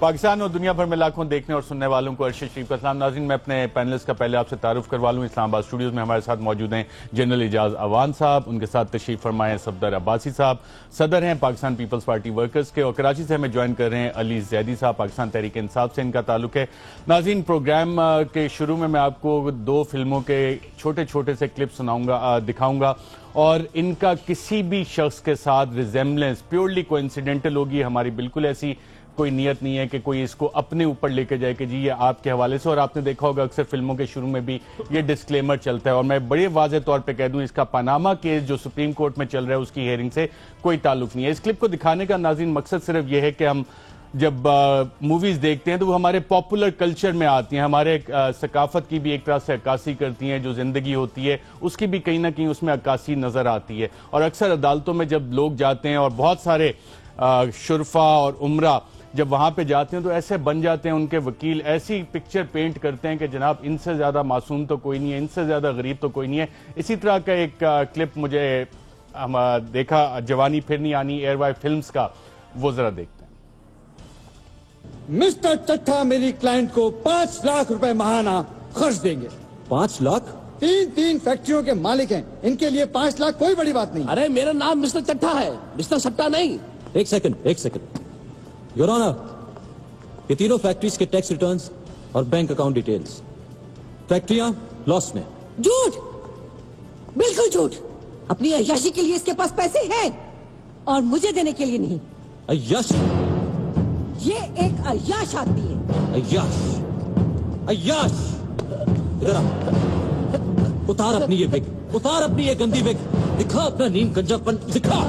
پاکستان اور دنیا بھر میں لاکھوں دیکھنے اور سننے والوں کو ارشد شریف کا سلام. ناظرین، میں اپنے پینلسٹ کا پہلے آپ سے تعارف کروا لوں. اسلام آباد اسٹوڈیوز میں ہمارے ساتھ موجود ہیں جنرل اعجاز عوان صاحب، ان کے ساتھ تشریف فرمائے صفدر عباسی صاحب، صدر ہیں پاکستان پیپلز پارٹی ورکرز کے، اور کراچی سے ہمیں جوائن کر رہے ہیں علی زیدی صاحب، پاکستان تحریک انصاف سے ان کا تعلق ہے. ناظرین، پروگرام کے شروع میں آپ کو دو فلموں کے چھوٹے چھوٹے سے کلپ دکھاؤں گا اور ان کا کسی بھی شخص کے ساتھ ریزیمبلنس پیورلی کوئنسیڈنٹل ہوگی. ہماری بالکل ایسی کوئی نیت نہیں ہے کہ کوئی اس کو اپنے اوپر لے کے جائے کہ جی یہ آپ کے حوالے سے. اور آپ نے دیکھا ہوگا اکثر فلموں کے شروع میں بھی یہ ڈسکلیمر چلتا ہے. اور میں بڑے واضح طور پہ کہہ دوں، اس کا پاناما کیس جو سپریم کورٹ میں چل رہا ہے اس کی ہیئرنگ سے کوئی تعلق نہیں ہے. اس کلپ کو دکھانے کا ناظرین مقصد صرف یہ ہے کہ ہم جب موویز دیکھتے ہیں تو وہ ہمارے پاپولر کلچر میں آتی ہیں، ہمارے ثقافت کی بھی ایک طرح سے عکاسی کرتی ہیں. جو زندگی ہوتی ہے اس کی بھی کہیں نہ کہیں اس میں عکاسی نظر آتی ہے. اور اکثر عدالتوں میں جب لوگ جاتے ہیں اور بہت سارے شرفاء اور عمرہ جب وہاں پہ جاتے ہیں تو ایسے بن جاتے ہیں، ان کے وکیل ایسی پکچر پینٹ کرتے ہیں کہ جناب ان سے زیادہ معصوم تو کوئی نہیں ہے، ان سے زیادہ غریب تو کوئی نہیں ہے. اسی طرح کا ایک کلپ مجھے دیکھا جوانی پھر نہیں آنی ایئر وائی فلمز کا، وہ ذرا دیکھتے ہیں. مسٹر چٹھا میری کلائنٹ کو 5 لاکھ روپے ماہانہ خرچ دیں گے. 5 لاکھ؟ تین فیکٹریوں کے مالک ہیں، ان کے لیے 5 لاکھ کوئی بڑی بات نہیں. ارے میرا نام مسٹر چٹھا ہے، مسٹر سٹا نہیں. ایک سیکنڈ یور آنر، یہ تینوں فیکٹریز کے ٹیکس ریٹرنز اور بینک اکاؤنٹ ڈیٹیلز. فیکٹریاں لاس میں. جھوٹ، بالکل جھوٹ. اپنی عیاشی کے لیے اس کے پاس پیسے ہیں اور مجھے دینے کے لیے نہیں. عیاش؟ یہ ایک عیاش آدمی ہے. عیاش ادھر آ. اتار اپنی یہ وگ، اتار اپنی یہ گندی وگ، دکھا اپنا نیم گنجا پن دکھا.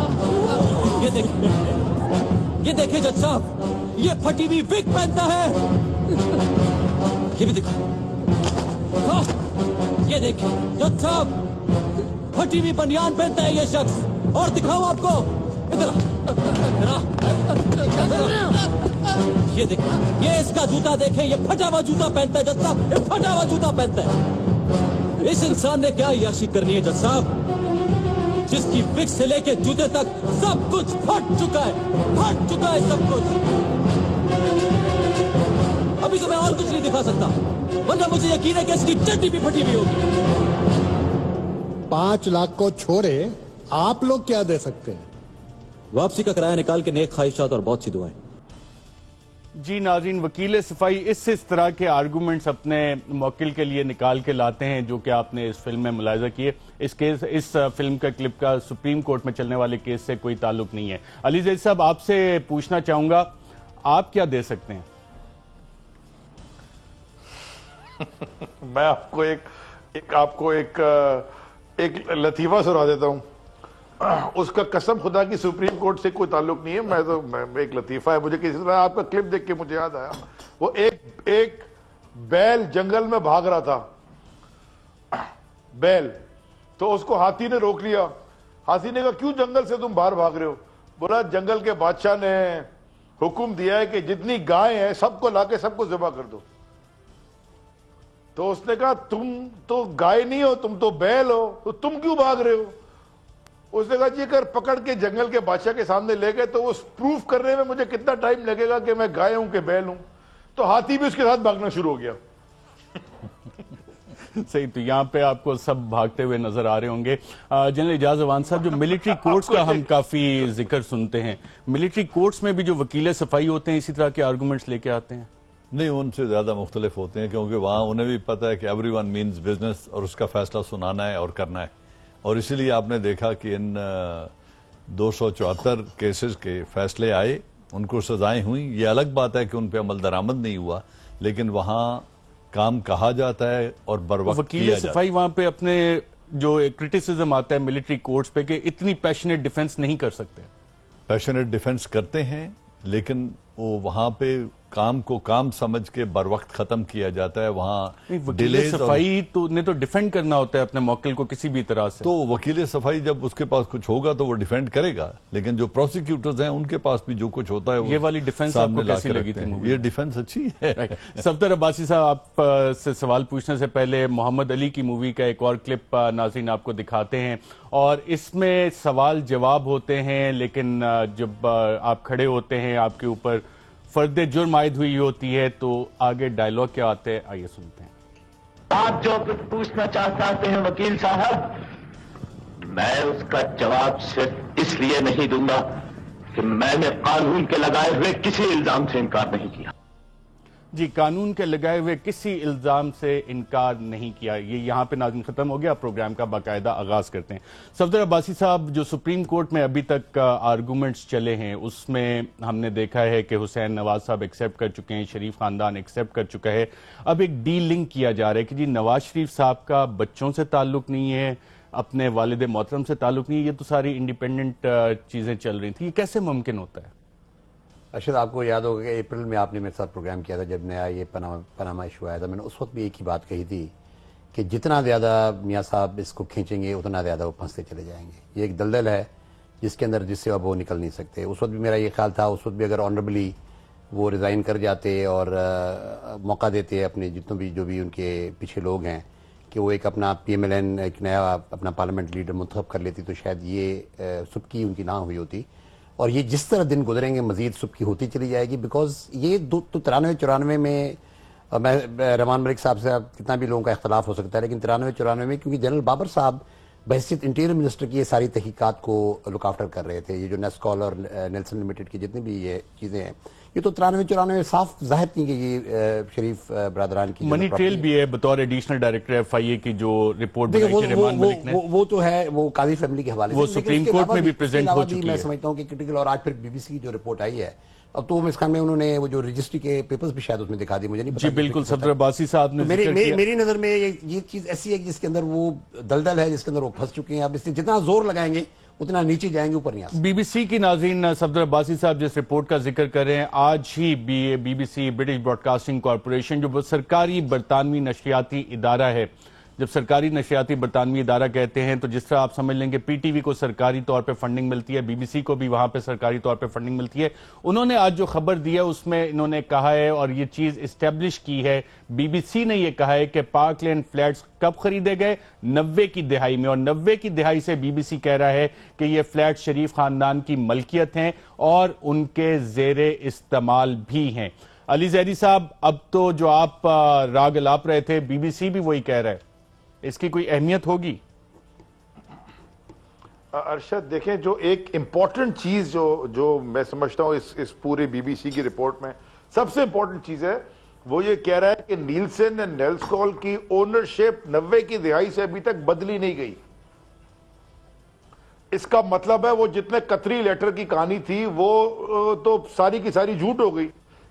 یہ دیکھیں جج صاحب، یہ پھٹی ہوئی وگ پہنتا ہے. یہ بھی دکھا. یہ دیکھیں جج صاحب، پھٹی ہوئی بنیان پہنتا ہے یہ شخص. اور دکھاؤ آپ کو. ادھر یہ دیکھیں، یہ اس کا جوتا دیکھیں، یہ پھٹا ہوا جوتا پہنتا ہے جج صاحب، یہ پھٹا ہوا جوتا پہنتا ہے. اس انسان نے کیا عیاشی کرنی ہے جج صاحب، جس کی وگ سے لے کے جوتے تک سب کچھ پھٹ چکا ہے سب کچھ. ابھی تو میں اور کچھ نہیں دکھا سکتا، ورنہ مجھے یقین ہے کہ اس کی چٹی بھی پھٹی ہوئی ہوگی. 5 لاکھ کو چھوڑے آپ لوگ کیا دے سکتے ہیں؟ واپسی کا کرایہ نکال کے نیک خواہشات اور بہت سی دعائیں. جی ناظرین، وکیل صفائی اس طرح کے آرگومنٹس اپنے موکل کے لیے نکال کے لاتے ہیں جو کہ آپ نے اس فلم میں ملاحظہ کیے. اس فلم کا کلپ کا سپریم کورٹ میں چلنے والے کیس سے کوئی تعلق نہیں ہے. علی زید صاحب، آپ سے پوچھنا چاہوں گا، آپ کیا دے سکتے ہیں؟ میں آپ کو ایک لطیفہ سنا دیتا ہوں. اس کا قسم خدا کی سپریم کورٹ سے کوئی تعلق نہیں ہے. میں ایک لطیفہ ہے مجھے کسی طرح آپ کا کلپ دیکھ کے مجھے یاد آیا. وہ ایک بیل جنگل میں بھاگ رہا تھا، بیل، تو اس کو ہاتھی نے روک لیا. ہاتھی نے کہا کیوں جنگل سے تم باہر بھاگ رہے ہو؟ بولا جنگل کے بادشاہ نے حکم دیا ہے کہ جتنی گائیں ہیں سب کو لا کے سب کو ذبح کر دو. تو اس نے کہا تم تو گائے نہیں ہو، تم تو بیل ہو، تو تم کیوں بھاگ رہے ہو؟ اس نے کہا جی اگر پکڑ کے جنگل کے بادشاہ کے سامنے لے گئے تو اس پروف کرنے میں مجھے کتنا ٹائم لگے گا کہ میں گائے ہوں کہ بیل ہوں. تو ہاتھی بھی اس کے ساتھ بھاگنا شروع ہو گیا. صحیح. تو یہاں پہ آپ کو سب بھاگتے ہوئے نظر آ رہے ہوں گے. جنرل اعجاز عوان صاحب، جو ملٹری کورٹس کا ہم کافی ذکر سنتے ہیں، ملٹری کورٹس میں بھی جو وکیل صفائی ہوتے ہیں اسی طرح کے آرگومنٹس لے کے آتے ہیں؟ نہیں، ان سے زیادہ مختلف ہوتے ہیں، کیونکہ وہاں انہیں بھی پتہ ہے کہ ایوری ون مینز بزنس اور اس کا فیصلہ سنانا ہے اور کرنا ہے. اور اسی لیے آپ نے دیکھا کہ ان 274 کیسز کے فیصلے آئے، ان کو سزائیں ہوئیں. یہ الگ بات ہے کہ ان پہ عمل درآمد نہیں ہوا، لیکن وہاں کام کہا جاتا ہے اور بر وقت کیا وکیل جاتا ہے. صفائی وہاں پہ اپنے جو کرٹیسزم آتا ہے ملٹری کورٹس پہ کہ اتنی پیشنیٹ ڈیفنس نہیں کر سکتے. پیشنیٹ ڈیفنس کرتے ہیں، لیکن وہ وہاں پہ کام کو کام سمجھ کے بر وقت ختم کیا جاتا ہے. وہاں وکیل صفائی تو نے تو ڈیفینڈ کرنا ہوتا ہے اپنے موکل کو کسی بھی طرح سے. تو وکیل صفائی جب اس کے پاس کچھ ہوگا تو وہ ڈیفینڈ کرے گا، لیکن جو پروسیکیوٹرز ہیں ان کے پاس بھی جو کچھ ہوتا ہے یہ والی ڈیفنس آپ کو کیسی لگی تھی؟ یہ ڈیفنس اچھی ہے. صفدر عباسی صاحب، آپ سے سوال پوچھنے سے پہلے محمد علی کی مووی کا ایک اور کلپ ناظرین آپ کو دکھاتے ہیں، اور اس میں سوال جواب ہوتے ہیں، لیکن جب آپ کھڑے ہوتے ہیں آپ کے اوپر فرد جرم عائد ہوئی ہوتی ہے تو آگے ڈائیلاگ کیا آتے ہیں، آئیے سنتے ہیں۔ آپ جو کچھ پوچھنا چاہتے ہیں وکیل صاحب، میں اس کا جواب صرف اس لیے نہیں دوں گا کہ میں نے قانون کے لگائے ہوئے کسی الزام سے انکار نہیں کیا۔ جی، قانون کے لگائے ہوئے کسی الزام سے انکار نہیں کیا۔ یہ یہاں پہ ناظرین ختم ہو گیا، پروگرام کا باقاعدہ آغاز کرتے ہیں۔ صفدر عباسی صاحب، جو سپریم کورٹ میں ابھی تک آرگومنٹس چلے ہیں اس میں ہم نے دیکھا ہے کہ حسین نواز صاحب ایکسیپٹ کر چکے ہیں، شریف خاندان ایکسیپٹ کر چکا ہے۔ اب ایک ڈی لنک کیا جا رہا ہے کہ جی نواز شریف صاحب کا بچوں سے تعلق نہیں ہے، اپنے والد محترم سے تعلق نہیں ہے، یہ تو ساری انڈیپینڈنٹ چیزیں چل رہی تھیں۔ یہ کیسے ممکن ہوتا ہے؟ ارشد، آپ کو یاد ہوگا کہ اپریل میں آپ نے میرے ساتھ پروگرام کیا تھا جب نیا یہ پاناما ایشو آیا تھا۔ میں نے اس وقت بھی ایک ہی بات کہی تھی کہ جتنا زیادہ میاں صاحب اس کو کھینچیں گے اتنا زیادہ وہ پھنستے چلے جائیں گے۔ یہ ایک دلدل ہے جس کے اندر جس سے اب وہ نکل نہیں سکتے۔ اس وقت بھی میرا یہ خیال تھا، اس وقت بھی اگر آنریبلی وہ ریزائن کر جاتے اور موقع دیتے اپنے جتنے بھی جو بھی ان کے پیچھے لوگ ہیں کہ وہ ایک اپنا پی ایم ایل این ایک نیا اپنا پارلیمنٹ لیڈر منتخب کر لیتی، تو شاید یہ سبکی ان کی نہ ہوئی ہوتی۔ اور یہ جس طرح دن گزریں گے مزید سبکی ہوتی چلی جائے گی، بیکاز یہ 93-94 میں میں رحمان ملک صاحب سے کتنا بھی لوگوں کا اختلاف ہو سکتا ہے، لیکن 93-94 میں کیونکہ جنرل بابر صاحب بحیثیت انٹیریئر منسٹر کی یہ ساری تحقیقات کو لک آفٹر کر رہے تھے۔ یہ جو نیسکال اور نیلسن لمیٹڈ کی جتنی بھی یہ چیزیں ہیں، یہ تو 93-94 میں صاف ظاہر تھی کہ یہ شریف برادران کی منی ٹریل بھی ہے بطور ایڈیشنل ڈائریکٹر ایف آئی اے کی جو رپورٹ بنائی تھی رحمان ملک نے، وہ تو ہے، وہ قاضی فیملی کے حوالے سے، وہ سپریم کورٹ میں بھی پریزنٹ ہو چکی ہے۔ میں سمجھتا ہوں کہ کرٹیکل، اور آج پھر بی بی سی کی جو رپورٹ آئی ہے، اب تو اس میں انہوں نے وہ جو رجسٹری کے پیپرز بھی شاید اس میں دکھا دی، مجھے نہیں پتا۔ جی بالکل، صفدر عباسی صاحب نے ذکر کیا۔ میری نظر میں یہ چیز ایسی ہے جس کے اندر وہ دلدل ہے، جس کے اندر وہ پھنس چکے ہیں۔ اب اس سے جتنا زور لگائیں گے اتنا نیچے جائیں گے، اوپر نہیں آ سکتے۔ بی بی سی کی ناظرین، صفدر عباسی صاحب جس رپورٹ کا ذکر کر رہے ہیں، آج ہی B B C British Broadcasting Corporation جو سرکاری برطانوی نشریاتی ادارہ ہے، جب سرکاری نشریاتی برطانوی ادارہ کہتے ہیں تو جس طرح آپ سمجھ لیں کہ پی ٹی وی کو سرکاری طور پہ فنڈنگ ملتی ہے، بی بی سی کو بھی وہاں پہ سرکاری طور پہ فنڈنگ ملتی ہے، انہوں نے آج جو خبر دی ہے اس میں انہوں نے کہا ہے اور یہ چیز اسٹیبلش کی ہے، بی بی سی نے یہ کہا ہے کہ پارک لین فلیٹس کب خریدے گئے؟ 90 کی دہائی میں، اور 90 کی دہائی سے بی بی سی کہہ رہا ہے کہ یہ فلیٹ شریف خاندان کی ملکیت ہیں اور ان کے زیر استعمال بھی ہیں۔ علی زیدی صاحب، اب تو جو آپ راگ الاپ رہے تھے، بی بی سی بھی وہی کہہ رہا ہے، اس کی کوئی اہمیت ہوگی؟ ارشد دیکھیں، جو ایک امپورٹنٹ چیز جو میں سمجھتا ہوں اس پورے بی بی سی کی رپورٹ میں سب سے امپورٹنٹ چیز ہے، وہ یہ کہہ رہا ہے کہ نیلسن اور نیلسکول کی اونرشپ 90 کی دہائی سے ابھی تک بدلی نہیں گئی۔ اس کا مطلب ہے وہ جتنے قطری لیٹر کی کہانی تھی وہ تو ساری کی ساری جھوٹ ہو گئی،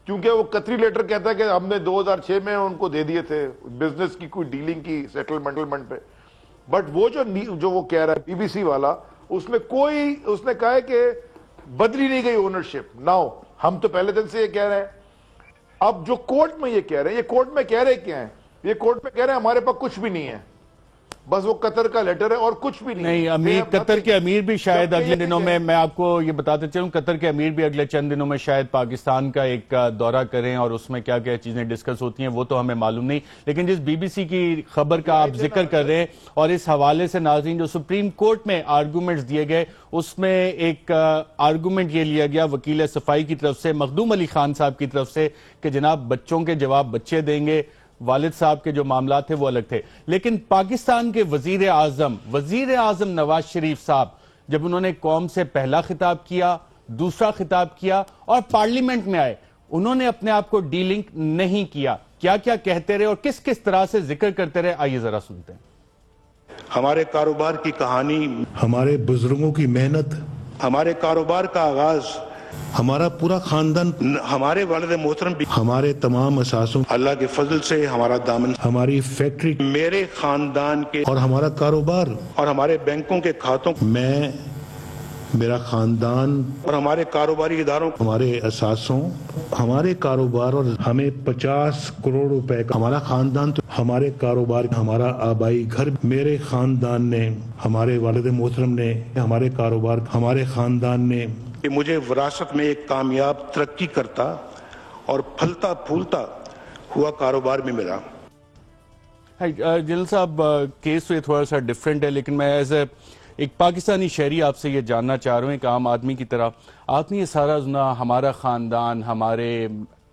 کیونکہ وہ قطری لیٹر کہتا ہے کہ ہم نے 2006 میں ان کو دے دیے تھے بزنس کی کوئی ڈیلنگ کی سیٹلمنٹ پہ، بٹ وہ جو وہ کہہ رہا ہے بی بی سی والا، اس میں کوئی اس نے کہا ہے کہ بدلی نہیں گئی اونرشپ۔ ناؤ ہم تو پہلے دن سے یہ کہہ رہے ہیں، اب جو کورٹ میں یہ کہہ رہے ہیں، یہ کورٹ میں کہہ رہے کیا ہیں؟ یہ کورٹ میں کہہ رہے ہیں ہمارے پاس کچھ بھی نہیں ہے، بس وہ قطر کا لیٹر ہے اور کچھ بھی نہیں۔ امیر قطر کے امیر بھی شاید اگلے دنوں میں آپ کو یہ بتاتے چلوں، قطر کے امیر بھی اگلے چند دنوں میں شاید پاکستان کا ایک دورہ کریں اور اس میں کیا کیا چیزیں ڈسکس ہوتی ہیں وہ تو ہمیں معلوم نہیں، لیکن جس بی بی سی کی خبر کا آپ ذکر کر رہے ہیں اور اس حوالے سے ناظرین جو سپریم کورٹ میں آرگومنٹس دیے گئے، اس میں ایک آرگومنٹ یہ لیا گیا وکیل صفائی کی طرف سے، مخدوم علی خان صاحب کی طرف سے، کہ جناب بچوں کے جواب بچے دیں گے، والد صاحب کے جو معاملات تھے وہ الگ تھے۔ لیکن پاکستان کے وزیر اعظم نواز شریف صاحب جب انہوں نے قوم سے پہلا خطاب کیا، دوسرا خطاب کیا اور پارلیمنٹ میں آئے، انہوں نے اپنے آپ کو ڈی لنک نہیں کیا۔ کیا کیا کہتے رہے اور کس کس طرح سے ذکر کرتے رہے، آئیے ذرا سنتے ہیں۔ ہمارے کاروبار کی کہانی، ہمارے بزرگوں کی محنت، ہمارے کاروبار کا آغاز، ہمارا پورا خاندان، ہمارے والد محترم بھی، ہمارے تمام اثاثوں، اللہ کے فضل سے ہمارا دامن، ہماری فیکٹری، میرے خاندان کے اور ہمارا کاروبار، اور ہمارے بینکوں کے کھاتوں، میں، میرا خاندان اور ہمارے کاروباری اداروں، ہمارے اثاثوں، ہمارے کاروبار، اور ہمیں 50 کروڑ روپے کا ہمارا خاندان، تو ہمارے کاروبار، ہمارا آبائی گھر، میرے خاندان نے، ہمارے والد محترم نے، ہمارے کاروبار، ہمارے خاندان نے، کہ مجھے وراثت میں ایک کامیاب ترقی کرتا اور پھلتا پھولتا ہوا کاروبار میں ملا۔ جنرل صاحب، کیس تو یہ تھوڑا سا ڈیفرنٹ ہے، لیکن میں ایز اے ایک پاکستانی شہری آپ سے یہ جاننا چاہ رہے ہیں ایک عام آدمی کی طرح، آپ نے یہ سارا سنا ہمارا خاندان ہمارے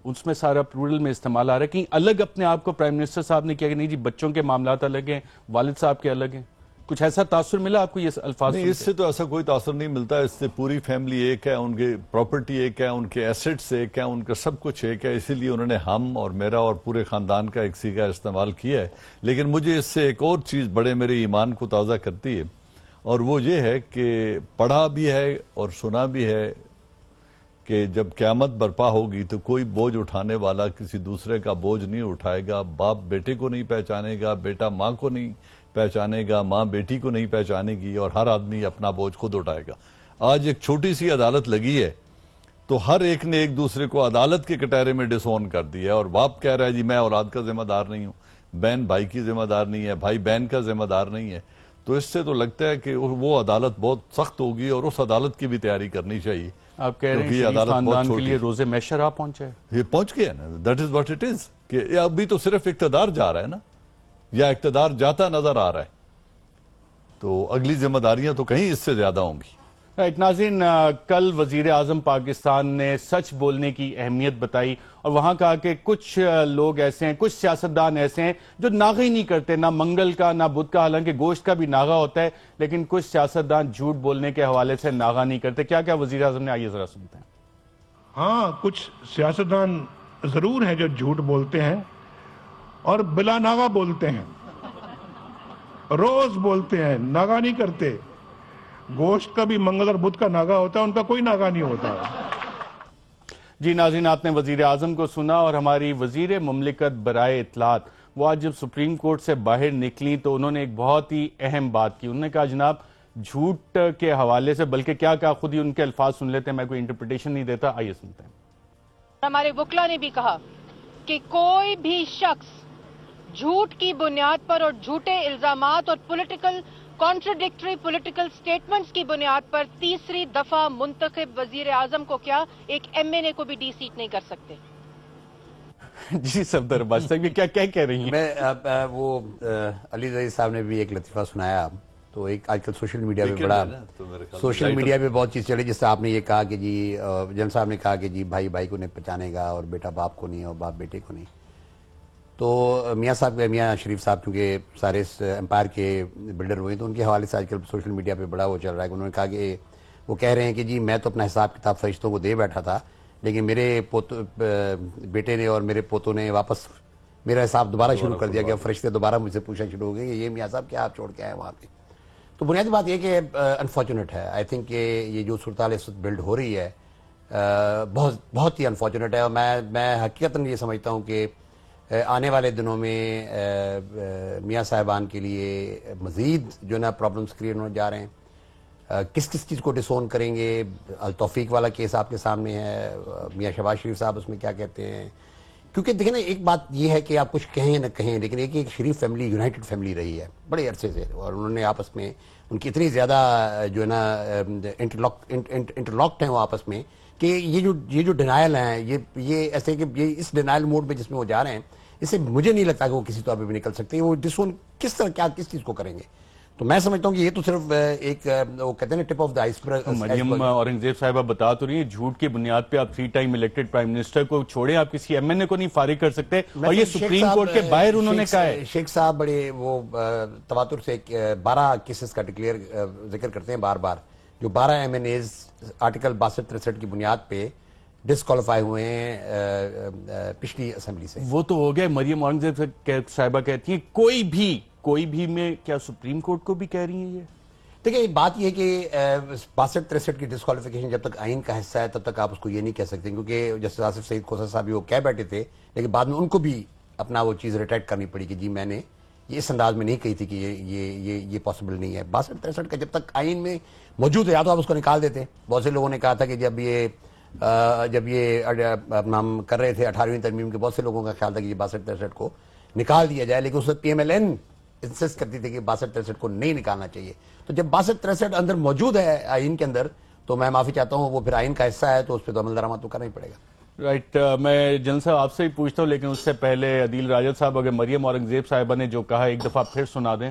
اس میں سارا پلورل میں استعمال آ رہا ہے، کہیں الگ اپنے آپ کو پرائم منسٹر صاحب نے کیا کہ نہیں جی بچوں کے معاملات الگ ہیں، والد صاحب کے الگ ہیں، کچھ ایسا تاثر ملا آپ کو یہ الفاظ؟ نہیں، اس سے تو ایسا کوئی تاثر نہیں ملتا. اس سے پوری فیملی ایک ہے، ان کی پراپرٹی ایک ہے، ان کے ایسٹس ایک ہے، ان کا سب کچھ ایک ہے. اسی لیے انہوں نے ہم اور میرا اور پورے خاندان کا ایک سی کا استعمال کیا ہے. لیکن مجھے اس سے ایک اور چیز بڑے میرے ایمان کو تازہ کرتی ہے، اور وہ یہ ہے کہ پڑھا بھی ہے اور سنا بھی ہے کہ جب قیامت برپا ہوگی تو کوئی بوجھ اٹھانے والا کسی دوسرے کا بوجھ نہیں اٹھائے گا. باپ بیٹے کو نہیں پہچانے گا، بیٹا ماں کو نہیں پہچانے گا، ماں بیٹی کو نہیں پہچانے گی، اور ہر آدمی اپنا بوجھ خود اٹھائے گا. آج ایک چھوٹی سی عدالت لگی ہے تو ہر ایک نے ایک دوسرے کو عدالت کے کٹہرے میں ڈسون کر دیا ہے، اور باپ کہہ رہا ہے جی میں اولاد کا ذمہ دار نہیں ہوں، بہن بھائی کی ذمہ دار نہیں ہے، بھائی بہن کا ذمہ دار نہیں ہے. تو اس سے تو لگتا ہے کہ وہ عدالت بہت سخت ہوگی، اور اس عدالت کی بھی تیاری کرنی چاہیے. آپ کہہ رہے ہیں شریف خاندان کے لیے روزے محشر آپ پہنچے؟ یہ پہنچ گیا نا، that is what it is. کہ ابھی تو صرف اقتدار جا رہا ہے نا، یا اقتدار جاتا نظر آ رہا ہے، تو اگلی ذمہ داریاں تو کہیں اس سے زیادہ ہوں گی. ناظرین، کل وزیر اعظم پاکستان نے سچ بولنے کی اہمیت بتائی، اور وہاں کہا کہ کچھ لوگ ایسے ہیں، کچھ سیاستدان ایسے ہیں جو ناغہ ہی نہیں کرتے، نہ منگل کا نہ بدھ کا، حالانکہ گوشت کا بھی ناغہ ہوتا ہے، لیکن کچھ سیاستدان جھوٹ بولنے کے حوالے سے ناغہ نہیں کرتے. کیا کیا وزیر اعظم نے؟ آئیے ذرا سنتے ہیں. ہاں، کچھ سیاستدان ضرور ہیں جو جھوٹ بولتے ہیں اور بلا ناغہ بولتے ہیں، روز بولتے ہیں، ناغہ نہیں کرتے. گوشت کا بھی منگل اور بدھ کا ناغہ ہوتا ہے، ان کا کوئی ناغہ نہیں ہوتا. جی ناظرین، آپ نے وزیر اعظم کو سنا، اور ہماری وزیر مملکت برائے اطلاعات وہ آج جب سپریم کورٹ سے باہر نکلی تو انہوں نے ایک بہت ہی اہم بات کی. انہوں نے کہا جناب جھوٹ کے حوالے سے، بلکہ کیا کہا خود ہی ان کے الفاظ سن لیتے ہیں، میں کوئی انٹرپریٹیشن نہیں دیتا، آئیے سنتے ہیں. ہمارے وکلا نے بھی کہا کہ کوئی بھی شخص جھوٹ کی بنیاد پر اور جھوٹے الزامات اور پولیٹیکل کانٹرڈکٹری پولیٹیکل سٹیٹمنٹس کی بنیاد پر تیسری دفعہ منتخب وزیر اعظم کو کیا ایک ایم این اے کو بھی ڈی سیٹ نہیں کر سکتے. جی صفدر عباسی صاحب کیا کہہ رہی ہیں؟ میں وہ علی زئی صاحب نے بھی ایک لطیفہ سنایا. تو ایک آج کل سوشل میڈیا پہ بڑا سوشل میڈیا پہ بہت چیز چلی، جس سے آپ نے یہ کہا کہ جی جن صاحب نے کہا کہ جی بھائی بھائی کو نہیں پہچانے گا، اور بیٹا باپ کو نہیں، اور باپ بیٹے کو نہیں. تو میاں شریف صاحب کیونکہ سارے اس امپائر کے بلڈر ہوئے، تو ان کے حوالے سے آج کل سوشل میڈیا پہ بڑا وہ چل رہا ہے کہ انہوں نے کہا کہ وہ کہہ رہے ہیں کہ جی میں تو اپنا حساب کتاب فرشتوں کو دے بیٹھا تھا، لیکن میرے بیٹے نے اور میرے پوتوں نے واپس میرا حساب دوبارہ شروع کر دیا کہ فرشتے دوبارہ مجھ سے پوچھنا شروع ہو گئے کہ یہ میاں صاحب کیا آپ چھوڑ کے آئے وہاں پہ. تو بنیادی بات یہ کہ انفارچونیٹ ہے. آئی تھنک کہ یہ جو صورتحال اس وقت بلڈ ہو رہی ہے بہت ہی انفارچونیٹ ہے، اور میں حقیقتاً یہ سمجھتا ہوں کہ آنے والے دنوں میں میاں صاحبان کے لیے مزید جو نا پرابلمس کریٹ ہونے جا رہے ہیں. کس چیز کو ڈسون کریں گے؟ التوفیق والا کیس آپ کے سامنے ہے، میاں شہباز شریف صاحب اس میں کیا کہتے ہیں. کیونکہ دیکھیں نا، ایک بات یہ ہے کہ آپ کچھ کہیں نہ کہیں، لیکن ایک شریف فیملی یونائٹڈ فیملی رہی ہے بڑے عرصے سے، اور انہوں نے آپس میں ان کی اتنی زیادہ جو ہے نا انٹرلاکڈ ہیں وہ آپس میں، کہ یہ جو ڈینائل ہیں، یہ ایسے کہ یہ اس ڈینائل موڈ میں جس میں وہ جا رہے ہیں، اس سے مجھے نہیں لگتا کہ وہ کسی طور پہ بھی نکل سکتے. وہ ڈسون کس طرح کس چیز کو کریں گے. تو میں سمجھتا ہوں کہ یہ تو صرف ایک وہ کہتے ہیں ٹپ آف دا آئس برگ. مریم اورنگزیب صاحبہ بتا تو رہی ہیں جھوٹ کی بنیاد پہ آپ 3 ٹائم الیکٹڈ پرائم منسٹر کو چھوڑے، آپ کسی ایم این اے کو نہیں فارغ کر سکتے، اور یہ سپریم کورٹ کے باہر انہوں نے کہا ہے. شیخ صاحب بڑے وہ تواتر سے 12 کیسز کا ذکر کرتے ہیں بار بار، جو 12 ایم این ایز آرٹیکل 62-63 کی بنیاد پہ ڈسکوالیفائی ہوئے ہیں پچھلی اسمبلی سے. وہ تو ہو گئے. مریم اورنگزیب صاحبہ کہتی ہیں کوئی بھی میں، کیا سپریم کورٹ کو بھی کہہ رہی ہیں یہ؟ دیکھیں بات یہ کہ 62-63 کی ڈسکوالیفیکیشن جب تک آئین کا حصہ ہے تب تک آپ اس کو یہ نہیں کہہ سکتے، کیونکہ جسٹس آصف سعید کوثر صاحب وہ کہہ بیٹھے تھے، لیکن بعد میں ان کو بھی اپنا وہ چیز ریٹریکٹ کرنی پڑی کہ جی میں نے یہ اس انداز میں نہیں کہی تھی کہ یہ پاسبل نہیں ہے. 62-63 کا جب تک آئین میں موجود ہے یا تو آپ اس کو نکال دیتے. بہت سے لوگوں نے کہا تھا کہ جب یہ ہم کر رہے تھے 18ویں ترمیم کے، بہت سے لوگوں کا خیال تھا کہ یہ 62-63 کو نکال دیا جائے، لیکن اس وقت P M L N insist کرتی تھی کہ 62-63 کو نہیں نکالنا چاہیے. تو جب 62-63 اندر موجود ہے آئین کے اندر، تو میں معافی چاہتا ہوں، وہ پھر آئین کا حصہ ہے تو اس پہ تو عمل درآمد تو کرنا ہی پڑے گا. رائٹ. میں جنرل صاحب آپ سے ہی پوچھتا ہوں، لیکن اس سے پہلے عدیل راجد صاحب اگر مریم اورنگزیب صاحبہ نے جو کہا ایک دفعہ پھر سنا دیں.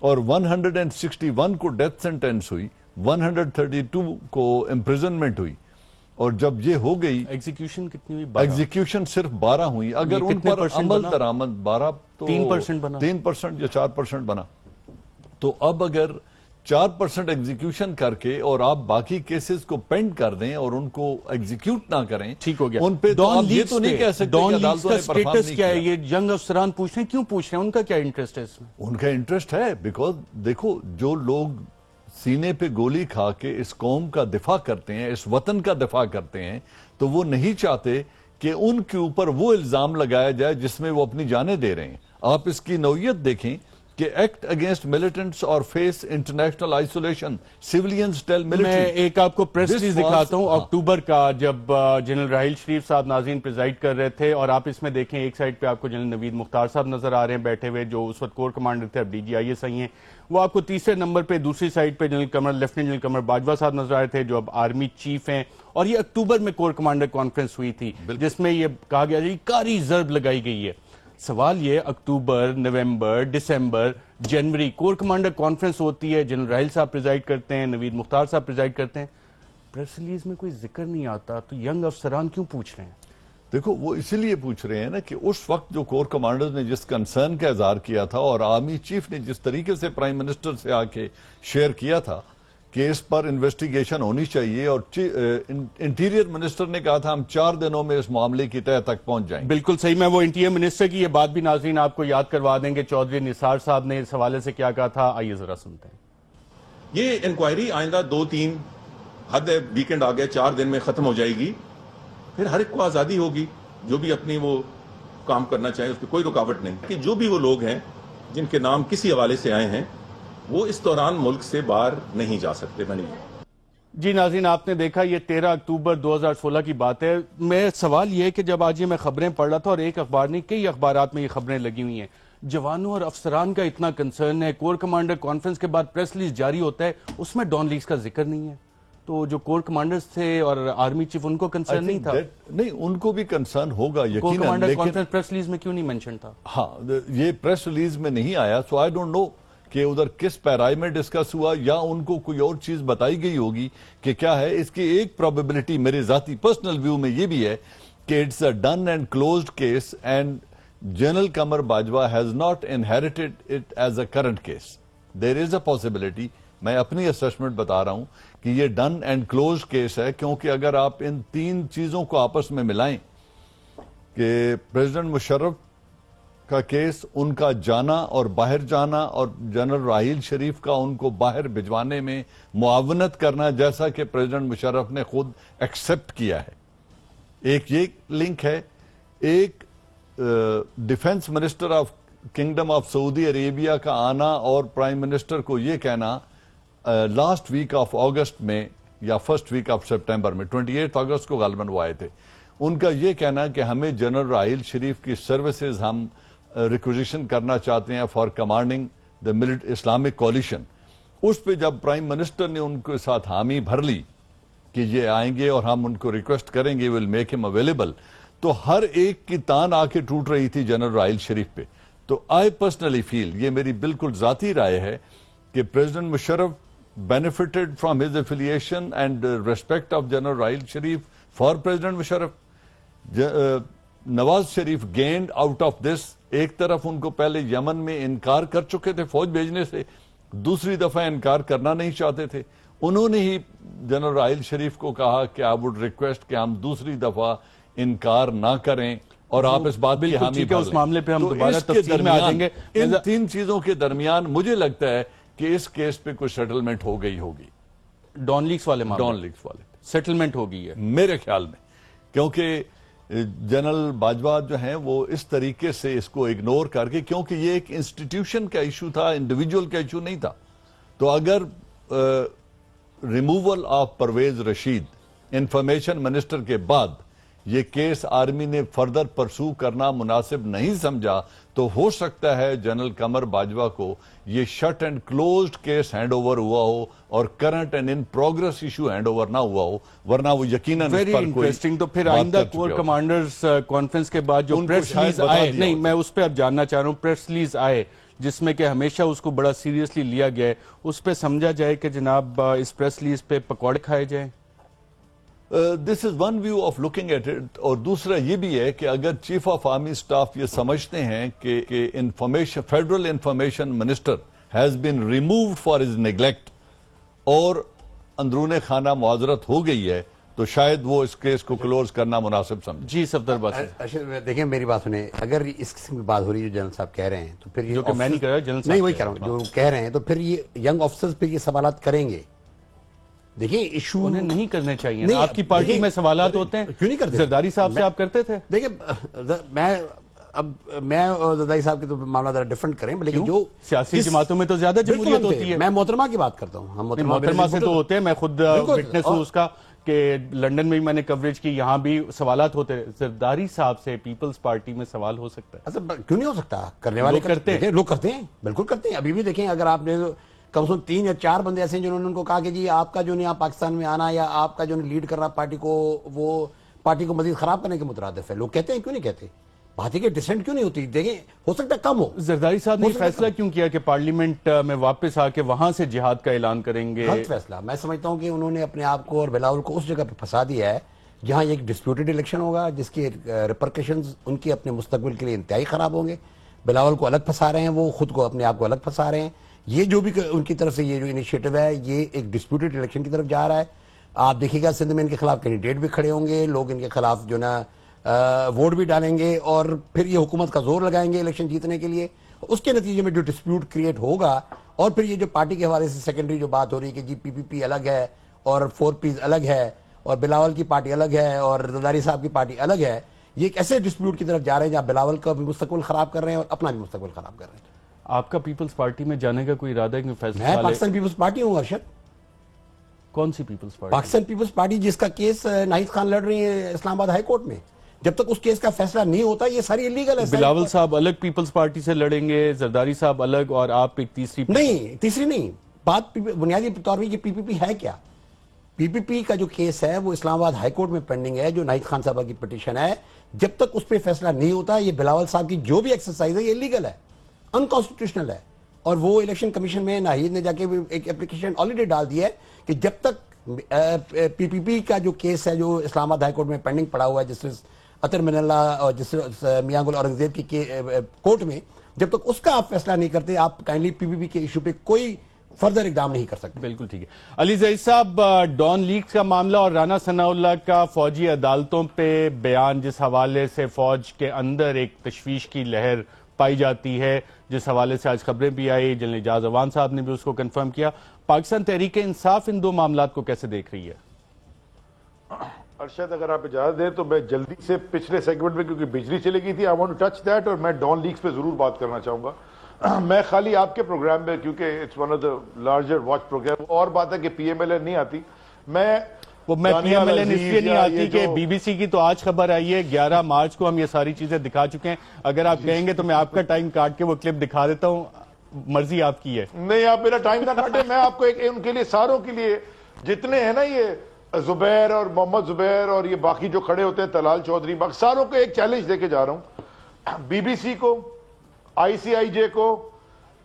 اور 161 کو ڈیتھ سینٹینس ہوئی, 132 کو امپریزنمنٹ ہوئی, اور جب یہ ہو گئی ایگزیکیوشن کتنی ہوئی؟ ایگزیکیوشن صرف 12 ہوئی. اگر ان پر عمل درآمد 12 تو 3% بنا, 3% یا 4% بنا. تو اب اگر 4% ایگزیکیوشن کر کے اور آپ باقی کیسز کو پینڈ کر دیں اور ان کو ایگزیکیوٹ نہ کریں, ٹھیک ہو گیا. ان پہ تو آپ یہ تو نہیں کہہ سکتے ڈان کہ لیگز عدالتوں کا نے پرفارم سٹیٹس نہیں کیا ہے؟ کیا. یہ ینگ افسران پوچھ رہے ہیں, کیوں پوچھ رہے ہیں؟ ان کا کیا انٹرسٹ ہے اس میں؟ ان کا انٹرسٹ ہے بیکاز دیکھو, جو لوگ سینے پہ گولی کھا کے اس قوم کا دفاع کرتے ہیں, اس وطن کا دفاع کرتے ہیں, تو وہ نہیں چاہتے کہ ان کے اوپر وہ الزام لگایا جائے جس میں وہ اپنی جانیں دے رہے ہیں. آپ اس کی نوعیت دیکھیں کہ ایکٹ اگینسٹ ملیٹنٹس اور face international isolation, civilians tell military. میں ایک آپ کو پریس ریلیز دکھاتا ہوں اکتوبر کا, جب جنرل راحیل شریف صاحب ناظرین پریزائڈ کر رہے تھے, اور آپ اس میں دیکھیں ایک سائڈ پہ آپ کو جنرل نوید مختار صاحب نظر آ رہے ہیں بیٹھے ہوئے, جو اس وقت کور کمانڈر تھے, اب DGIS ہیں. وہ آپ کو تیسرے نمبر پہ دوسری سائڈ پہ لیفٹیننٹ جنرل قمر باجوہ صاحب نظر آ رہے تھے, جو اب آرمی چیف ہیں. اور یہ اکتوبر میں کور کمانڈر کانفرنس ہوئی تھی, جس میں یہ کہا گیا جی کاری ضرب لگائی گئی ہے. سوال یہ, اکتوبر, نومبر, دسمبر, جنوری کور کمانڈر کانفرنس ہوتی ہے, جنرل راحیل صاحب پریزائڈ کرتے ہیں, نوید مختار صاحب پریزائڈ کرتے ہیں, پریس ریلیز میں کوئی ذکر نہیں آتا. تو ینگ افسران کیوں پوچھ رہے ہیں؟ دیکھو, وہ اسی لیے پوچھ رہے ہیں نا کہ اس وقت جو کور کمانڈر نے جس کنسرن کا اظہار کیا تھا, اور آرمی چیف نے جس طریقے سے پرائم منسٹر سے آ کے شیئر کیا تھا کہ اس پر انویسٹیگیشن ہونی چاہیے, اور انٹیریئر منسٹر نے کہا تھا ہم 4 دنوں میں اس معاملے کی تہہ تک پہنچ جائیں گے. بالکل صحیح. میں وہ انٹیریئر منسٹر کی یہ بات بھی ناظرین آپ کو یاد کروا دیں گے. چودھری نثار صاحب نے اس حوالے سے کیا کہا تھا, آئیے ذرا سنتے ہیں. یہ انکوائری آئندہ 2-3 حد ہے, ویکنڈ آ گیا, 4 دن میں ختم ہو جائے گی. پھر ہر ایک کو آزادی ہوگی جو بھی اپنی وہ کام کرنا چاہے, اس پہ کوئی رکاوٹ نہیں. کہ جو بھی وہ لوگ ہیں جن کے نام کسی حوالے سے آئے ہیں, وہ اس دوران ملک سے باہر نہیں جا سکتے. جی ناظرین, آپ نے دیکھا یہ 13 اکتوبر 2016 کی بات ہے. میں سوال یہ ہے کہ جب آج یہ میں خبریں پڑھ رہا تھا, اور ایک اخبار نہیں کئی اخبارات میں یہ خبریں لگی ہوئی ہیں, جوانوں اور افسران کا اتنا کنسرن ہے, کور کمانڈر کانفرنس کے بعد پریس ریلیز جاری ہوتا ہے, اس میں ڈان لیگز کا ذکر نہیں ہے. تو جو کور کمانڈرز تھے اور آرمی چیف, ان کو کنسرن نہیں تھا؟ نہیں, ان کو بھی کنسرن ہوگا یقیناً, corps commander conference press release میں کیوں نہیں منشن تھا؟ ہاں, یہ پریس ریلیز میں نہیں آیا. سو آئی ڈونٹ نو کہ ادھر کس پیرائی میں ڈسکس ہوا, یا ان کو کوئی اور چیز بتائی گئی ہوگی کہ کیا ہے. اس کی ایک پروبیبلٹی میرے ذاتی پرسنل ویو میں یہ بھی ہے کہ it's a done and closed case, and general Qamar Bajwa has not inherited it as a current case. There is a possibility, میں اپنی اسسمنٹ بتا رہا ہوں کہ یہ ڈن اینڈ کلوزڈ کیس ہے, کیونکہ اگر آپ ان 3 چیزوں کو آپس میں ملائیں کہ پریزیڈنٹ مشرف کا کیس, ان کا جانا اور باہر جانا, اور جنرل راحیل شریف کا ان کو باہر بھجوانے میں معاونت کرنا, جیسا کہ پریزیڈنٹ مشرف نے خود ایکسپٹ کیا ہے, ایک یہ لنک ہے. ایک defence minister of kingdom of Saudi Arabia کا آنا اور پرائم منسٹر کو یہ کہنا لاسٹ ویک آف اگست میں یا فرسٹ ویک آف سپٹمبر میں, 28 اگست کو غالباً وہ آئے تھے, ان کا یہ کہنا کہ ہمیں جنرل راحیل شریف کی سروسز ہم ریکوزیشن کرنا چاہتے ہیں for commanding the Islamic coalition. اس پہ جب پرائم منسٹر نے ان کے ساتھ حامی بھر لی کہ یہ آئیں گے اور ہم ان کو ریکویسٹ کریں گے, ول میک ہم اویلیبل, تو ہر ایک کی تان آ کے ٹوٹ رہی تھی جنرل راحیل شریف پہ. تو آئی پرسنلی فیل, یہ میری بالکل ذاتی رائے ہے, کہ president Musharraf benefited from his affiliation and respect of General Rahil Sharif for President Musharraf. Nawaz Sharif gained out of this. ایک طرف ان کو پہلے یمن میں انکار کر چکے تھے فوج بھیجنے سے, دوسری دفعہ انکار کرنا نہیں چاہتے تھے. انہوں نے ہی جنرل راحیل شریف کو کہا کہ I would request کہ ہم دوسری دفعہ انکار نہ کریں, اور آپ اس بات کی حامی بھر لیں. اس معاملے پہ ہم دوبارہ تفصیل میں آ جائیں گے. ان 3 چیزوں کے درمیان مجھے لگتا ہے کہ اس کیس پہ کوئی سیٹلمنٹ ہو گئی ہوگی. ڈان لیگز والے معاملے, ڈان لیگز والے سیٹلمنٹ ہو گئی ہے میرے خیال میں, کیونکہ جنرل باجوہ جو ہیں وہ اس طریقے سے اس کو اگنور کر کے, کیونکہ یہ ایک انسٹیٹیوشن کا ایشو تھا, انڈیویجول کا ایشو نہیں تھا. تو اگر removal of Pervez Rashid information minister کے بعد یہ کیس آرمی نے فردر پرسو کرنا مناسب نہیں سمجھا, تو ہو سکتا ہے جنرل قمر باجوہ کو یہ shut and closed case hand over ہوا ہو, اور current and in progress issue hand over نہ ہوا ہو, ورنہ وہ یقیناً ویری انٹرسٹنگ. تو پھر آئندہ کور کمانڈرز کانفرنس کے بعد جو پریس ریلیز آئے, نہیں میں اس پہ اب جاننا چاہ رہا ہوں, پریس ریلیز آئے جس میں کہ ہمیشہ اس کو بڑا سیریسلی لیا گیا ہے، اس پہ سمجھا جائے کہ جناب اس پریس ریلیز پہ پکوڑے کھائے جائیں؟ This is one view of looking at it. اور دوسرا یہ بھی ہے کہ اگر چیف آف آرمی اسٹاف یہ سمجھتے ہیں کہ information federal information minister has been removed for his neglect اور اندرون خانہ معذرت ہو گئی ہے، تو شاید وہ اس کیس کو کلوز کرنا مناسب سمجھے. جی صفدر عباسی، دیکھیں میری بات سنیں، اگر اس قسم کی بات ہو رہی ہے جو جنرل صاحب کہہ رہے ہیں تو پھر جو کہ میں نہیں کہہ رہا، جنرل صاحب نہیں وہی کہہ رہا ہوں جو کہہ رہے ہیں، تو پھر یہ ینگ آفیسرز پھر یہ سوالات کریں گے. دیکھیں ایشو انہیں نہیں کرنے چاہیے. آپ کی پارٹی میں سوالات ہوتے ہیں، کیوں نہیں کرتے؟ زرداری صاحب سے آپ کرتے تھے؟ دیکھیں میں اور زرداری صاحب کے تو معاملہ ذرا ڈیفرنٹ کریں، لیکن جو سیاسی جماعتوں میں تو زیادہ جمہوریت ہوتی ہے. میں محترمہ کی بات کرتا ہوں. ہم محترمہ سے تو ہوتے ہیں، میں خود وٹنس ہوں اس کا کہ لنڈن میں بھی میں نے کوریج کی، یہاں بھی سوالات ہوتے ہیں. زرداری صاحب سے پیپلز پارٹی میں سوال ہو سکتا ہے؟ کیوں نہیں ہو سکتا؟ کرنے والے کرتے ہیں، لوگ کرتے ہیں، بالکل کرتے ہیں. ابھی بھی دیکھیں، اگر آپ نے کم سے کم 3 یا 4 بندے ایسے ہیں جنہوں نے ان کو کہا کہ جی آپ کا جو نہیں پاکستان میں آنا یا آپ کا جو لیڈ کر رہا پارٹی کو، وہ پارٹی کو مزید خراب کرنے کے مترادف ہے. لوگ کہتے ہیں، کیوں نہیں کہتے؟ بات ہے کہ ڈسینٹ کیوں نہیں ہوتی؟ دیکھیں ہو سکتا ہے کم ہو. زرداری صاحب نے فیصلہ کیوں کیا کہ پارلیمنٹ میں واپس آ کے وہاں سے جہاد کا اعلان کریں گے؟ غلط فیصلہ. میں سمجھتا ہوں کہ انہوں نے اپنے آپ کو اور بلاول کو اس جگہ پہ پھنسا دیا ہے جہاں ایک ڈسپیوٹڈ الیکشن ہوگا، جس کے ریپرکشنز ان کے اپنے مستقبل کے لیے انتہائی خراب ہوں گے. بلاول کو الگ پھنسا رہے ہیں، وہ خود کو اپنے آپ کو الگ پھنسا رہے ہیں. یہ جو بھی ان کی طرف سے یہ جو انیشیٹو ہے، یہ ایک ڈسپیوٹڈ الیکشن کی طرف جا رہا ہے. آپ دیکھیے گا سندھ میں ان کے خلاف کینڈیڈیٹ بھی کھڑے ہوں گے، لوگ ان کے خلاف جو نا ووٹ بھی ڈالیں گے اور پھر یہ حکومت کا زور لگائیں گے الیکشن جیتنے کے لیے. اس کے نتیجے میں جو ڈسپیوٹ کریٹ ہوگا، اور پھر یہ جو پارٹی کے حوالے سے سیکنڈری جو بات ہو رہی ہے کہ جی پی پی پی الگ ہے اور 4 پیز الگ ہے اور بلاول کی پارٹی الگ ہے اور زرداری صاحب کی پارٹی الگ ہے، یہ ایک ایسے ڈسپیوٹ کی طرف جا رہے ہیں جہاں بلاول کا بھی مستقبل خراب کر رہے ہیں اور اپنا بھی مستقبل خراب کر رہے ہیں. آپ کا پیپلز پارٹی میں جانے کا کوئی ارادہ ہے کہ فیصلہ؟ میں پاکستان پیپلز پارٹی ہوں ارشد. کون سی Peoples Party? Pakistan Peoples Party, جس کا کیس ناہید خان لڑ رہی ہے اسلام آباد ہائی کورٹ میں. جب تک اس کیس کا فیصلہ نہیں ہوتا یہ ساری انلیگل ہے. بلاول صاحب الگ پیپلز پارٹی سے لڑیں گے، زرداری صاحب الگ، اور آپ ایک تیسری نہیں. بات بنیادی طور پر یہ پی پی پی ہے کیا؟ پی پی پی کا جو کیس ہے وہ اسلام آباد ہائی کورٹ میں پینڈنگ ہے، جو ناہید خان صاحبہ کی پٹیشن ہے. جب تک اس پہ فیصلہ نہیں ہوتا یہ بلاول صاحب کی جو بھی ایکسرسائز ہے یہ انلیگل ہے، انکانسٹیٹیوشنل ہے. اور وہ الیکشن کمیشن میں ناہید نے جا کے ایک اپلیکیشن آلریڈی ڈال دی ہے کہ جب تک پی پی پی کا جو کیس ہے جو اسلام آباد ہائی کورٹ میں پینڈنگ پڑا ہوا ہے، جسٹس اطہر من اللہ اور جسٹس میاں گل اورنگزیب کی کورٹ میں، جب تک اس کا آپ فیصلہ نہیں کرتے آپ کائنڈلی پی پی پی کے ایشو پہ کوئی فردر اقدام نہیں کر سکتے. بالکل ٹھیک ہے. علی زید صاحب، ڈان لیکس کا معاملہ اور رانا ثناء اللہ کا فوجی عدالتوں پہ بیان، جس حوالے سے فوج کے اندر ایک تشویش کی لہر پائی جاتی ہے، جس حوالے سے آج خبریں بھی آئی، جنرل اعجاز عوان صاحب نے بھی اس کو کنفرم کیا. پاکستان تحریک انصاف ان دو معاملات کو کیسے دیکھ رہی ہے؟ ارشد اگر آپ اجازت دیں تو میں جلدی سے پچھلے سیگمنٹ میں، کیونکہ بجلی چلے گئی تھی، I want to touch that, اور میں ڈان لیکس پہ ضرور بات کرنا چاہوں گا. میں خالی آپ کے پروگرام میں، کیونکہ it's one of the larger watch programme, اور بات ہے کہ پی ایم ایل این نہیں آتی. میں پی ایم ایل این اس لیے نہیں آتی کہ بی بی سی کی تو آج خبر آئی ہے 11 مارچ کو ہم یہ ساری چیزیں دکھا چکے ہیں. اگر آپ کہیں گے تو میں آپ کا ٹائم کاٹ کے وہ کلپ دکھا دیتا ہوں، مرضی آپ کی ہے. نہیں، آپ میرا ٹائم نہ کاٹیں. میں آپ کو ان کے لیے ساروں کے لیے جتنے ہیں نا، یہ زبیر اور محمد زبیر اور یہ باقی جو کھڑے ہوتے ہیں، طلال چودھری، باقی ساروں کو ایک چیلنج دے کے جا رہا ہوں. بی بی سی کو، آئی سی آئی جے کو،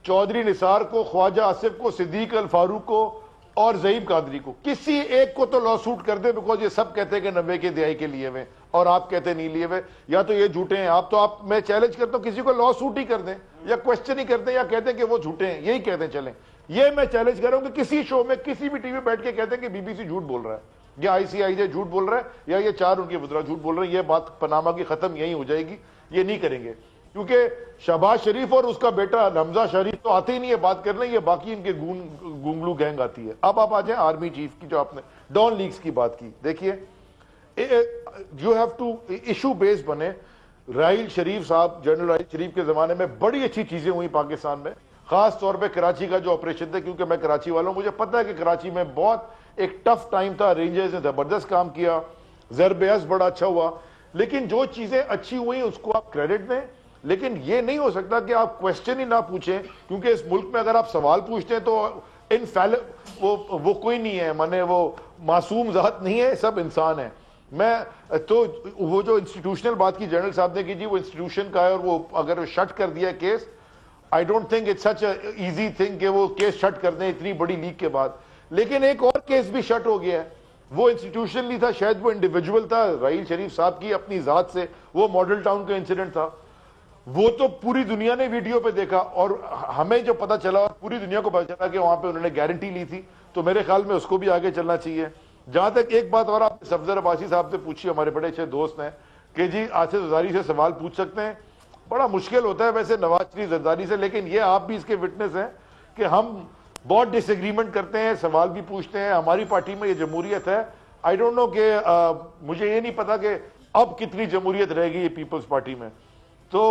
چودھری نثار کو، خواجہ آصف کو، صدیق الفاروق کو اور ظہیم قادری کو، کسی ایک کو تو لا سوٹ کر دے، بیکاز یہ سب کہتے ہیں کہ 90 کے دہائی کے لیے ہوئے اور آپ کہتے نہیں لیے ہوئے، یا تو یہ جھوٹے ہیں. آپ میں چیلنج کرتا ہوں کسی کو لا سوٹ ہی کر دیں یا کوشچن ہی کرتے ہیں یا کہتے ہیں کہ وہ جھوٹے ہیں، یہی کہتے ہیں. چلیں، یہ میں چیلنج کر رہا ہوں کہ کسی شو میں کسی بھی ٹی وی بیٹھ کے کہتے ہیں کہ بی بی سی جھوٹ بول رہا ہے یا آئی سی آئی جے جھوٹ بول رہا ہے یا یہ 4 ان کے وزراء جھوٹ بول رہے ہیں، یہ بات پاناما کی ختم یہی ہو جائے گی. یہ نہیں کریں گے، کیونکہ شہباز شریف اور اس کا بیٹا حمزہ شریف تو آتے ہی نہیں ہے بات کرنے، یہ باقی ان کے گونگلو گینگ آتی ہے. اب آپ آ جائیں آرمی چیف کی، جو آپ نے ڈان لیکس کی بات کی. دیکھیے، یو ہیو ٹو ایشو بیس بنے. راحیل شریف صاحب، جنرل راحیل شریف کے زمانے میں بڑی اچھی چیزیں ہوئی پاکستان میں، خاص طور پہ کراچی کا جو آپریشن تھا، کیونکہ میں کراچی والا ہوں، مجھے پتہ ہے کہ کراچی میں بہت ایک ٹف ٹائم تھا. رینجرز نے زبردست کام کیا، ضرب عزم بڑا اچھا ہوا. لیکن جو چیزیں اچھی ہوئی اس کو آپ کریڈٹ دیں، لیکن یہ نہیں ہو سکتا کہ آپ کوشچن ہی نہ پوچھیں، کیونکہ اس ملک میں اگر آپ سوال پوچھتے ہیں تو وہ کوئی نہیں ہے، مانے وہ معصوم ذات نہیں ہے، سب انسان ہیں. میں تو وہ جو انسٹیٹیوشنل بات کی جنرل صاحب نے کی، جی وہ انسٹیٹیوشن کا ہے اور وہ اگر شٹ کر دیا case, I don't think it's such a easy thing کہ وہ کیس شٹ کر دیں اتنی بڑی لیک کے بعد. لیکن ایک اور کیس بھی شٹ ہو گیا ہے, وہ انسٹیٹیوشنلی تھا, شاید وہ انڈیویجول تھا راحیل شریف صاحب کی اپنی ذات سے, وہ ماڈل ٹاؤن کا انسیڈنٹ تھا. وہ تو پوری دنیا نے ویڈیو پہ دیکھا, اور ہمیں جو پتا چلا اور پوری دنیا کو پتا چلا کہ وہاں پہ انہوں نے گارنٹی لی تھی, تو میرے خیال میں اس کو بھی آگے چلنا چاہیے. جہاں تک ایک بات اور آپ صفدر عباسی صاحب سے پوچھی, ہمارے بڑے اچھے دوست ہیں, کہ جی آصف زرداری سے سوال پوچھ سکتے ہیں. بڑا مشکل ہوتا ہے ویسے نواز شریف زرداری سے, لیکن یہ آپ بھی اس کے وٹنس ہیں کہ ہم بہت ڈس ایگریمنٹ کرتے ہیں, سوال بھی پوچھتے ہیں. ہماری پارٹی میں یہ جمہوریت ہے. آئی ڈونٹ نو کہ مجھے یہ نہیں پتا کہ اب کتنی جمہوریت رہے گی یہ پیپلز پارٹی میں. تو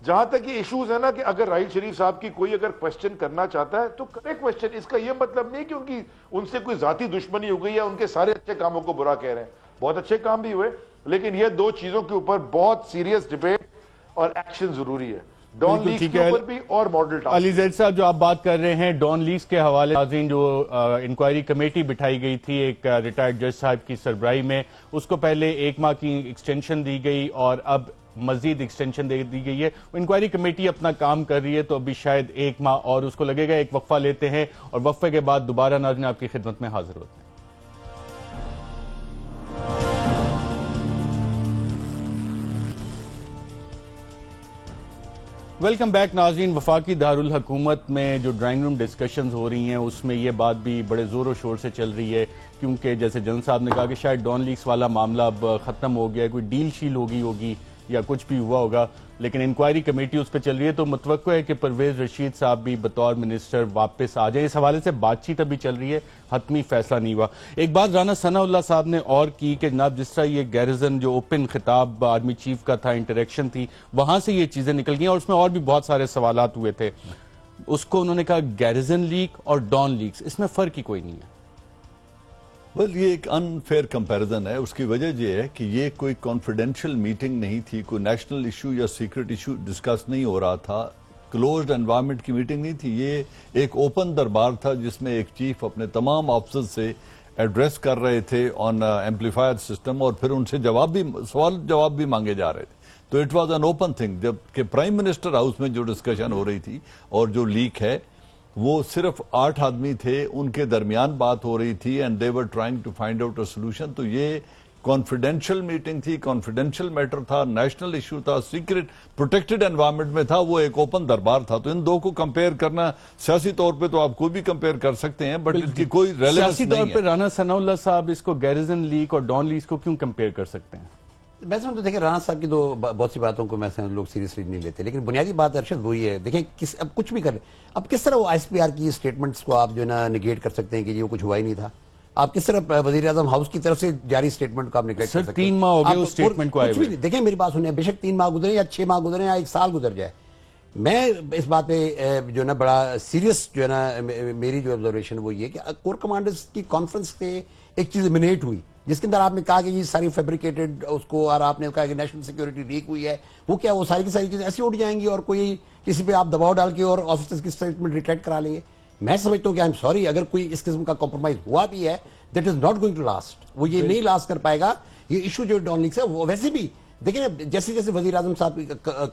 جہاں تک یہ ایشوز ہے نا, کہ اگر راحیل شریف صاحب کی کوئی اگر کوشچن کرنا چاہتا ہے تو کرے کوشچن. اس کا یہ مطلب نہیں کہ ان سے کوئی ذاتی دشمنی ہو گئی ہے, ان کے سارے اچھے کاموں کو برا کہہ رہے ہیں. بہت اچھے کام بھی ہوئے, لیکن یہ دو چیزوں کے اوپر بہت سیریس ڈیبیٹ اور ایکشن ضروری ہے, ڈان لیکس کے اوپر بھی اور ماڈل ٹاؤن. علی زید صاحب, جو آپ بات کر رہے ہیں ڈان لیکس کے حوالے, ناظرین جو انکوائری کمیٹی بٹھائی گئی تھی ایک ریٹائرڈ جج صاحب کی سربراہی میں, اس کو پہلے 1 ماہ کی ایکسٹینشن دی گئی اور اب مزید ایکسٹینشن دے دی گئی ہے. انکوائری کمیٹی اپنا کام کر رہی ہے, تو ابھی شاید 1 ماہ اور اس کو لگے گا. ایک وقفہ لیتے ہیں اور وقفے کے بعد دوبارہ ناظرین آپ کی خدمت میں حاضر ہوتے ہیں. ویلکم بیک ناظرین. وفاقی دارالحکومت میں جو ڈرائنگ روم ڈسکشنز ہو رہی ہیں, اس میں یہ بات بھی بڑے زور و شور سے چل رہی ہے, کیونکہ جیسے جنرل صاحب نے کہا کہ شاید ڈان لیکس والا معاملہ اب ختم ہو گیا, کوئی ڈیل شیل ہوگی یا کچھ بھی ہوا ہوگا, لیکن انکوائری کمیٹی اس پہ چل رہی ہے. تو متوقع ہے کہ پرویز رشید صاحب بھی بطور منسٹر واپس آ جائیں. اس حوالے سے بات چیت ابھی چل رہی ہے, حتمی فیصلہ نہیں ہوا. ایک بات رانا ثناء اللہ صاحب نے اور کی کہ جناب جس طرح یہ گیرزن جو اوپن خطاب آرمی چیف کا تھا, انٹریکشن تھی, وہاں سے یہ چیزیں نکل گئیں اور اس میں اور بھی بہت سارے سوالات ہوئے تھے. اس کو انہوں نے کہا گیرزن لیک اور ڈان لیکس, اس میں فرق ہی کوئی نہیں ہے. یہ ایک انفیئر کمپیریزن ہے. اس کی وجہ یہ ہے کہ یہ کوئی کانفیڈینشیل میٹنگ نہیں تھی, کوئی نیشنل ایشو یا سیکرٹ ایشو ڈسکس نہیں ہو رہا تھا, کلوزڈ انوائرمنٹ کی میٹنگ نہیں تھی. یہ ایک اوپن دربار تھا جس میں ایک چیف اپنے تمام آفیسرز سے ایڈریس کر رہے تھے آن ایمپلیفائر سسٹم, اور پھر ان سے سوال جواب بھی مانگے جا رہے تھے. تو it was an open thing. جب کہ پرائم منسٹر ہاؤس میں جو ڈسکشن ہو رہی تھی اور جو لیک ہے وہ صرف 8 آدمی تھے, ان کے درمیان بات ہو رہی تھی, and they were trying to find out a solution. تو یہ کانفیڈینشیل میٹنگ تھی, کانفیڈینشیل میٹر تھا, نیشنل ایشو تھا, سیکرٹ پروٹیکٹڈ انوائرمنٹ میں تھا, وہ ایک اوپن دربار تھا. تو ان دو کو کمپیئر کرنا سیاسی طور پہ تو آپ کوئی بھی کمپیئر کر سکتے ہیں, بٹ ان کی کوئی ریلیونس نہیں ہے. سیاسی طور پہ رانا ثناء اللہ صاحب اس کو گیرزن لیک اور ڈان لیکس کو کیوں کمپیئر کر سکتے ہیں؟ ویسے تو دیکھیں رانا صاحب کی تو بہت سی باتوں کو میں لوگ سیریسلی نہیں لیتے, لیکن بنیادی بات ارشد وہی ہے. دیکھیں اب کچھ بھی کر لیں, اب کس طرح وہ ایس پی آر کی اسٹیٹمنٹس کو آپ جو ہے نا نگیٹ کر سکتے ہیں کہ یہ کچھ ہوا ہی نہیں تھا. آپ کس طرح وزیر اعظم ہاؤس کی طرف سے جاری اسٹیٹمنٹ کو آپ نگیٹ کر سکتے ہیں؟ 3 ماہ ہو گئے اس اسٹیٹمنٹ کو آئے ہوئے. دیکھیں میری بات سنیں, بے شک 3 ماہ گزرے یا 6 ماہ گزرے یا 1 سال گزر جائے, میں اس بات پہ جو ہے نا بڑا سیریس جو ہے نا میری جو آبزرویشن وہ یہ کہ کور کمانڈرز کی کانفرنس سے ایک چیز ایمینیٹ ہوئی, جس کے اندر آپ نے کہا کہ یہ ساری فیبریکیٹڈ اس کو, اور آپ نے کہا کہ نیشنل سیکیورٹی لیک ہوئی ہے. وہ کیا, وہ ساری کی ساری چیزیں ایسی اٹھ جائیں گی اور کوئی کسی پہ آپ دباؤ ڈال کے اور آفیسرز کی اسٹیٹمنٹ ریٹریکٹ کرا لیں گے؟ میں سمجھتا ہوں کہ I'm sorry, اگر کوئی اس قسم کا کمپرومائز ہوا بھی ہے, that is not going to last. وہ یہ نہیں لاسٹ کر پائے گا. یہ ایشو جو ڈان لیکس ہے وہ ویسے بھی دیکھیں جیسے جیسے وزیر اعظم صاحب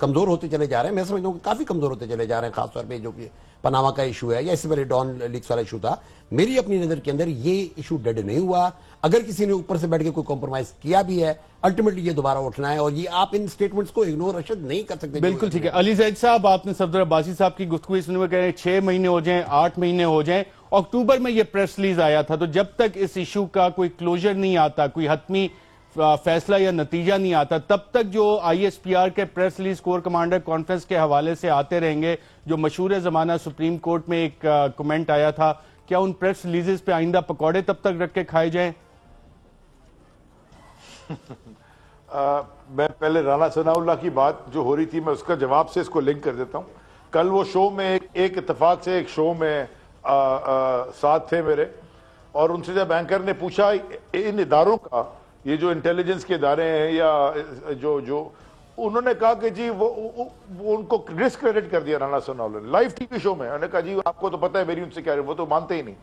کمزور ہوتے چلے جا رہے ہیں, میں سمجھتا ہوں کہ کافی کمزور ہوتے چلے جا رہے ہیں, خاص طور پہ جو کہ پاناما کا ایشو ہے یا اس سے پہلے ڈان لیکس والا ایشو تھا. میری اپنی نظر کے اندر یہ ایشو ڈیڈ نہیں ہوا. اگر کسی نے اوپر سے بیٹھ کے کوئی کمپرومائز کیا بھی ہے, الٹیمیٹلی یہ دوبارہ اٹھنا ہے, اور یہ آپ ان سٹیٹمنٹس کو اگنور ارشد نہیں کر سکتے. بالکل ٹھیک ہے. علی زید صاحب, آپ نے صفدر عباسی صاحب کی گفتگو سنی ہوئے, کہہ رہے ہیں 6 مہینے ہو جائیں, 8 مہینے ہو جائیں. اکتوبر میں یہ پریس ریلیز آیا تھا, تو جب تک اس ایشو کا کوئی کلوجر نہیں آتا, کوئی حتمی فیصلہ یا نتیجہ نہیں آتا, تب تک جو آئی ایس پی آر کے press release corps commander conference کے حوالے سے آتے رہیں گے. جو مشہور زمانہ سپریم کورٹ میں ایک کمنٹ آیا تھا, کیا ان پریس ریلیزز پہ آئندہ پکوڑے تب تک رکھ کے کھائے جائیں؟ میں پہلے رانا ثناء اللہ کی بات جو ہو رہی تھی, میں اس کا جواب سے اس کو لنک کر دیتا ہوں. کل وہ شو میں ایک اتفاق سے ایک شو میں ساتھ تھے میرے, اور ان سے جب اینکر نے پوچھا ان اداروں کا, یہ جو انٹیلیجنس کے ادارے ہیں یا جو انہوں نے کہا کہ جی وہ ان کو ڈسکریڈٹ کر دیا رانا ثناء اللہ لائیو ٹی وی شو میں. انہوں نے کہا جی آپ کو تو پتہ ہے میری ان سے کیا رہے, وہ تو مانتے ہی نہیں.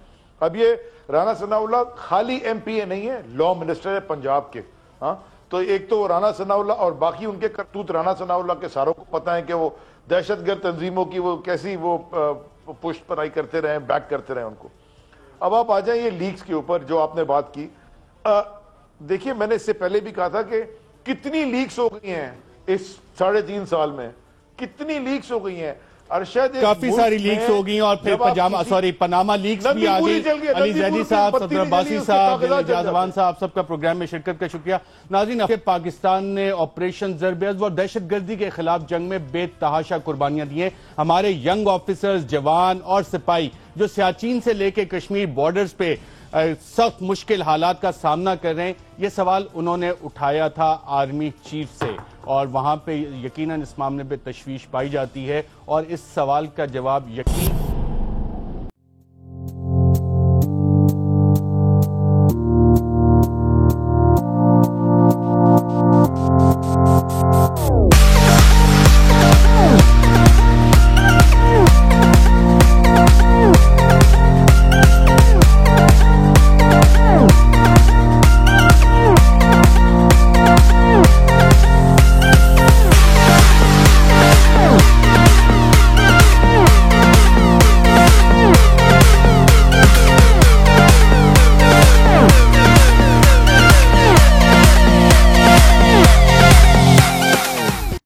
اب یہ رانا ثناء اللہ خالی ایم پی اے نہیں ہے, لا منسٹر ہے پنجاب کے. ہاں, تو ایک تو رانا ثناءاللہ اور باقی ان کے کرتوت رانا ثناءاللہ کے ساروں کو پتہ ہے کہ وہ دہشت گرد تنظیموں کی وہ کیسی وہ پشت پناہی کرتے رہے، بیک کرتے رہے ان کو۔ اب آپ آ جائیں یہ لیکس کے اوپر جو آپ نے بات کی، دیکھیے میں نے اس سے پہلے بھی کہا تھا کہ کتنی لیکس ہو گئی ہیں اس 3.5 سال میں، کتنی لیکس ہو گئی ہیں۔ ارشد کافی ساری لیکس ہو گئی اور پھر پاناما لیکس بھی آ گئی۔ علی زیدی صاحب، صدر عباسی صاحب، اعجاز اعوان صاحب، سب کا پروگرام میں شرکت کا شکریہ۔ ناظرین، پاکستان نے آپریشن ضرب عضب اور دہشت گردی کے خلاف جنگ میں بے تحاشا قربانیاں دی ہیں۔ ہمارے ینگ آفیسرز، جوان اور سپاہی جو سیاچین سے لے کے کشمیر بارڈرز پہ سخت مشکل حالات کا سامنا کر رہے ہیں، یہ سوال انہوں نے اٹھایا تھا آرمی چیف سے، اور وہاں پہ یقیناً اس معاملے پہ تشویش پائی جاتی ہے، اور اس سوال کا جواب یقین